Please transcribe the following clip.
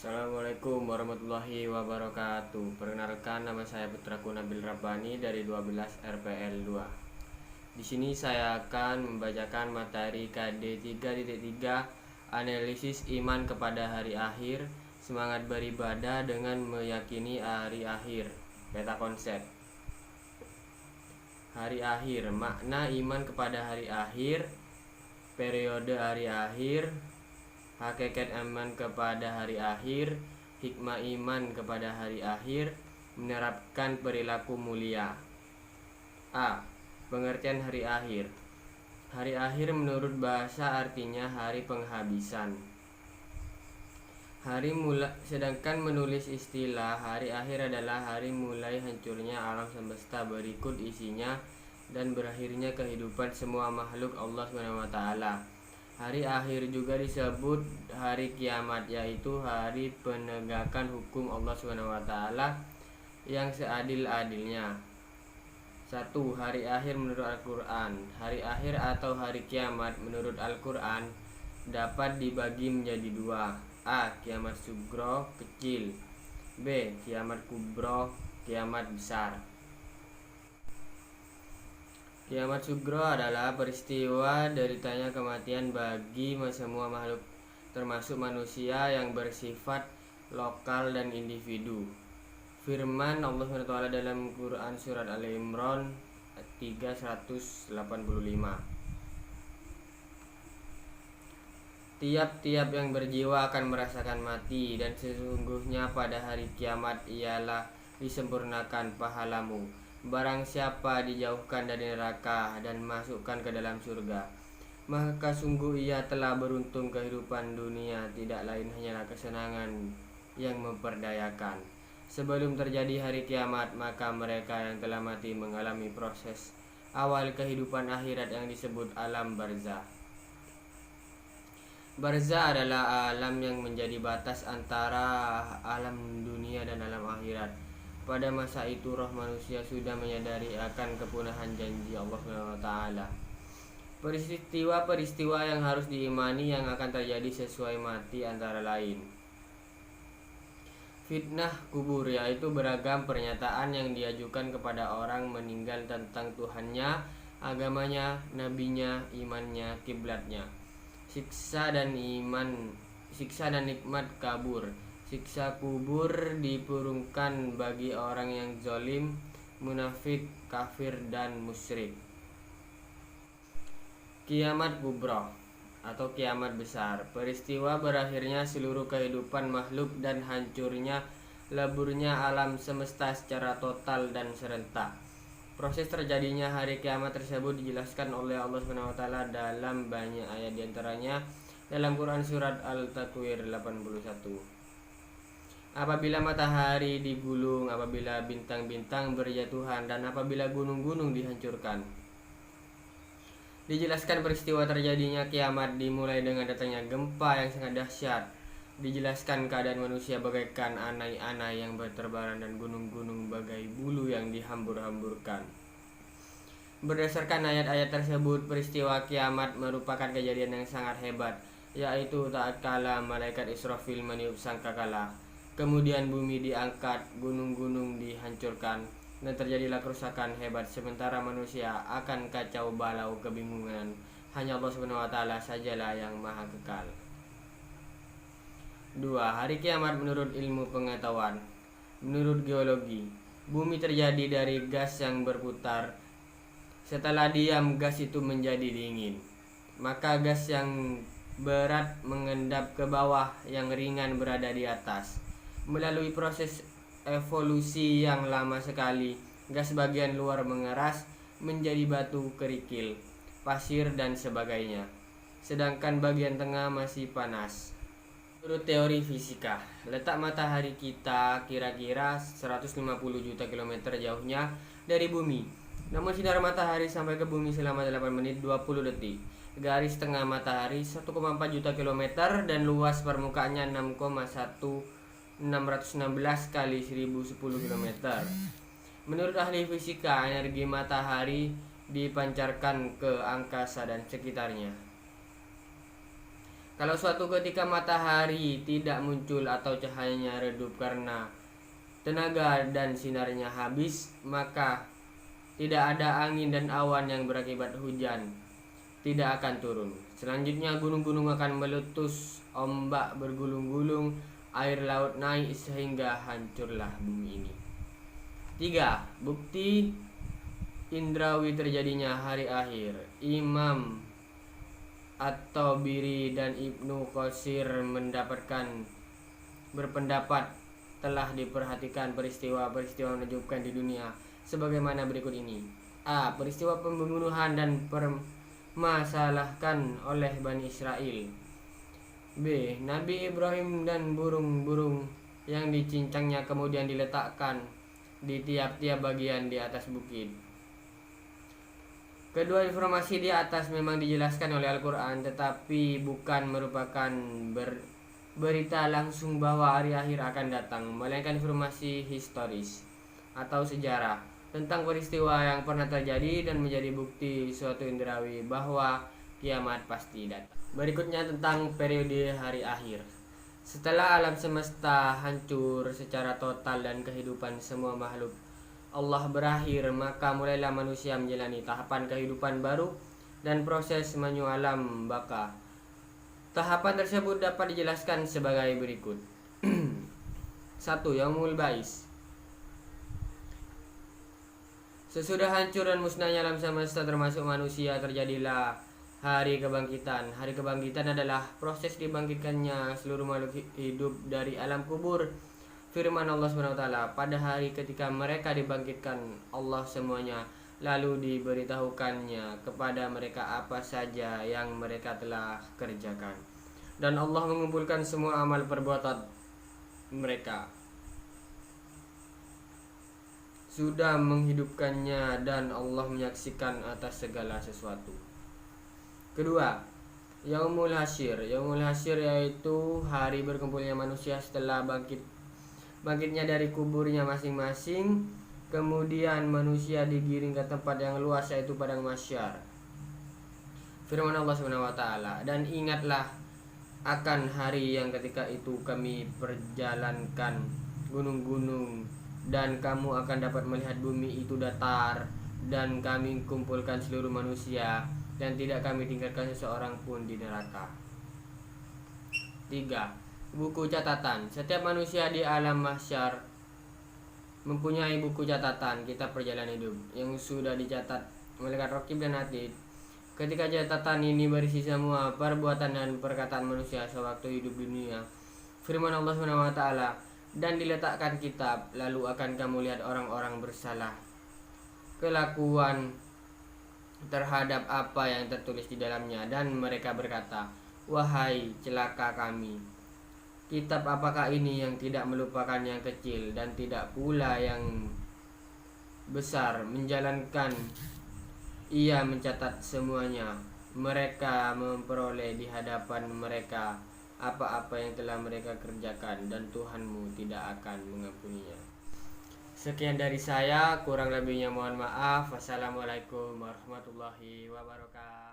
Assalamualaikum warahmatullahi wabarakatuh. Perkenalkan, nama saya Putraku Nabil Rabbani dari 12 RPL 2. Di sini saya akan membacakan materi KD 3.3 analisis iman kepada hari akhir, semangat beribadah dengan meyakini hari akhir. Peta konsep. Hari akhir, makna iman kepada hari akhir, periode hari akhir, hakikat iman kepada hari akhir, hikmah iman kepada hari akhir, menerapkan perilaku mulia. A. Pengertian hari akhir. Hari akhir menurut bahasa artinya hari penghabisan. Sedangkan menulis istilah hari akhir adalah hari mulai hancurnya alam semesta berikut isinya dan berakhirnya kehidupan semua makhluk Allah SWT. Hari akhir juga disebut hari kiamat, yaitu hari penegakan hukum Allah SWT yang seadil-adilnya. 1. Hari akhir menurut Al-Quran. Hari akhir atau hari kiamat menurut Al-Quran dapat dibagi menjadi dua. A. Kiamat sugro kecil. B. Kiamat kubro, kiamat besar. Kiamat sugro adalah peristiwa deritanya kematian bagi semua makhluk termasuk manusia yang bersifat lokal dan individu. Firman Allah SWT dalam Quran Surat Al-Imran 3:185. Tiap-tiap yang berjiwa akan merasakan mati, dan sesungguhnya pada hari kiamat ialah disempurnakan pahalamu. Barang siapa dijauhkan dari neraka dan masukkan ke dalam surga, maka sungguh ia telah beruntung. Kehidupan dunia tidak lain hanyalah kesenangan yang memperdayakan. Sebelum terjadi hari kiamat, maka mereka yang telah mati mengalami proses awal kehidupan akhirat yang disebut alam barzah. Barzah adalah alam yang menjadi batas antara alam dunia dan alam akhirat. Pada masa itu roh manusia sudah menyadari akan kepunahan janji Allah SWT. Peristiwa-peristiwa yang harus diimani yang akan terjadi sesuai mati antara lain: fitnah kubur, yaitu beragam pernyataan yang diajukan kepada orang meninggal tentang Tuhannya, agamanya, nabinya, imannya, kiblatnya. Siksa dan nikmat kabur. Siksa kubur diperuntukkan bagi orang yang zalim, munafik, kafir, dan musyrik. Kiamat kubro atau kiamat besar, peristiwa berakhirnya seluruh kehidupan makhluk dan hancurnya leburnya alam semesta secara total dan serentak. Proses terjadinya hari kiamat tersebut dijelaskan oleh Allah SWT dalam banyak ayat, diantaranya dalam Quran Surat Al-Takwir 81. Apabila matahari digulung, apabila bintang-bintang berjatuhan, dan apabila gunung-gunung dihancurkan. Dijelaskan peristiwa terjadinya kiamat dimulai dengan datangnya gempa yang sangat dahsyat. Dijelaskan keadaan manusia bagaikan anai-anai yang berterbaran dan gunung-gunung bagai bulu yang dihambur-hamburkan. Berdasarkan ayat-ayat tersebut, peristiwa kiamat merupakan kejadian yang sangat hebat, yaitu tak kala malaikat Israfil meniup sangkakala, kemudian bumi diangkat, gunung-gunung dihancurkan, dan terjadilah kerusakan hebat, sementara manusia akan kacau balau kebingungan. Hanya Allah SWT sajalah yang maha kekal. 2. Hari kiamat menurut ilmu pengetahuan. Menurut geologi, bumi terjadi dari gas yang berputar. Setelah diam, gas itu menjadi dingin. Maka gas yang berat mengendap ke bawah, yang ringan berada di atas. Melalui proses evolusi yang lama sekali, gas bagian luar mengeras menjadi batu, kerikil, pasir, dan sebagainya, sedangkan bagian tengah masih panas. Menurut teori fisika, letak matahari kita kira-kira 150 juta kilometer jauhnya dari bumi. Namun sinar matahari sampai ke bumi selama 8 menit 20 detik. Garis tengah matahari 1,4 juta kilometer dan luas permukaannya 6,616 kali 1010 km. Menurut ahli fisika, energi matahari dipancarkan ke angkasa dan sekitarnya. Kalau suatu ketika matahari tidak muncul atau cahayanya redup karena tenaga dan sinarnya habis, maka tidak ada angin dan awan yang berakibat hujan tidak akan turun. Selanjutnya gunung-gunung akan meletus, ombak bergulung-gulung, air laut naik sehingga hancurlah bumi ini. 3. Bukti indrawi terjadinya hari akhir. Imam At-Tabari dan Ibnu Qasir berpendapat telah diperhatikan peristiwa-peristiwa menakjubkan di dunia sebagaimana berikut ini. A. Peristiwa pembunuhan dan permasalahkan oleh Bani Israel. B. Nabi Ibrahim dan burung-burung yang dicincangnya kemudian diletakkan di tiap-tiap bagian di atas bukit. Kedua informasi di atas memang dijelaskan oleh Al-Quran, tetapi bukan merupakan berita langsung bahwa hari akhir akan datang, melainkan informasi historis atau sejarah tentang peristiwa yang pernah terjadi dan menjadi bukti suatu indrawi bahwa kiamat pasti datang. Berikutnya tentang periode hari akhir. Setelah alam semesta hancur secara total dan kehidupan semua makhluk Allah berakhir, maka mulailah manusia menjalani tahapan kehidupan baru dan proses menuju alam baka. Tahapan tersebut dapat dijelaskan sebagai berikut. 1. Yaumul Ba'is. Sesudah hancur dan musnahnya alam semesta termasuk manusia, terjadilah hari kebangkitan. Hari kebangkitan adalah proses dibangkitkannya seluruh makhluk hidup dari alam kubur. Firman Allah SWT, pada hari ketika mereka dibangkitkan Allah semuanya, lalu diberitahukannya kepada mereka apa saja yang mereka telah kerjakan, dan Allah mengumpulkan semua amal perbuatan mereka, sudah menghidupkannya, dan Allah menyaksikan atas segala sesuatu. Kedua, Yaumul Hasyr. Yaumul Hasyr yaitu hari berkumpulnya manusia setelah bangkitnya dari kuburnya masing-masing. Kemudian manusia digiring ke tempat yang luas yaitu padang mahsyar. Firman Allah SWT, dan ingatlah akan hari yang ketika itu kami perjalankan gunung-gunung dan kamu akan dapat melihat bumi itu datar, dan kami kumpulkan seluruh manusia dan tidak kami tinggalkan seseorang pun di neraka. 3. Buku catatan. Setiap manusia di alam mahsyar mempunyai buku catatan kitab perjalanan hidup yang sudah dicatat malaikat raqib dan atid. Ketika catatan ini berisi semua perbuatan dan perkataan manusia sewaktu hidup di dunia. Firman Allah SWT, dan diletakkan kitab, lalu akan kamu lihat orang-orang bersalah kelakuan terhadap apa yang tertulis di dalamnya, dan mereka berkata, wahai celaka kami, kitab apakah ini yang tidak melupakan yang kecil dan tidak pula yang besar, menjalankan ia mencatat semuanya. Mereka memperoleh di hadapan mereka apa-apa yang telah mereka kerjakan, dan Tuhanmu tidak akan mengampuninya. Sekian dari saya, kurang lebihnya mohon maaf. Wassalamualaikum warahmatullahi wabarakatuh.